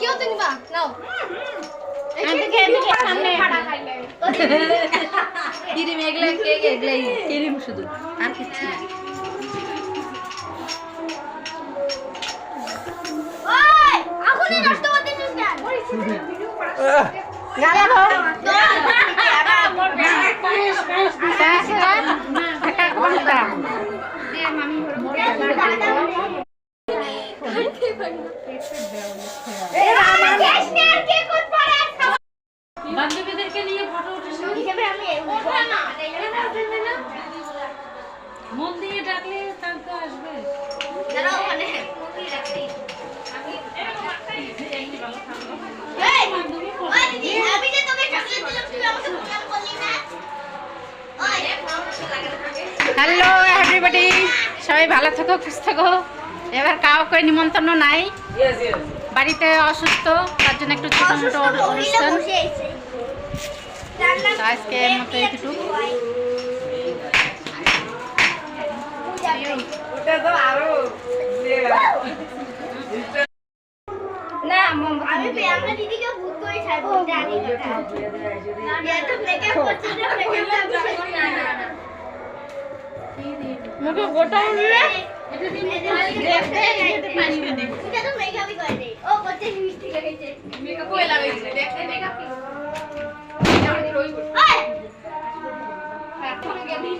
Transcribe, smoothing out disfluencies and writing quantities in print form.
কেউ তো নিবা নাও সামনে ক্রিম এগুলা কেক এগুলাই ক্রিম শুধু আর কিছু না ওই আগুনে নষ্ট করতে দিস না বান্ধবীদেরকে নিয়ে ফটো উঠিস মন দিয়ে ডাকলে তাকে আসবে হ্যালো এভরিবডি, সবাই ভালো থাকো, সুস্থ থাকো। এবার কাউকে নিমন্ত্রণ নাই, বাড়িতে অসুস্থ, তার জন্য একটু ছোট মোটো অনুষ্ঠান। আজকে মতো এইটুকু। না আমি আমরা দিদিকে ভূত করে ছাড়বো জানি না এটা মেকআপ করছি না মেকআপ না না না মুখে গোটা নিয়ে এটা দেখতে এটা পানি দে এটা তো মেকআপই করে দেই ও করতে মিষ্টি লাগাইছে মেকআপ কই লাগাইছে দেখতে মেকআপ কি এটা আমি রই করতে হ্যাঁ এখন গেলি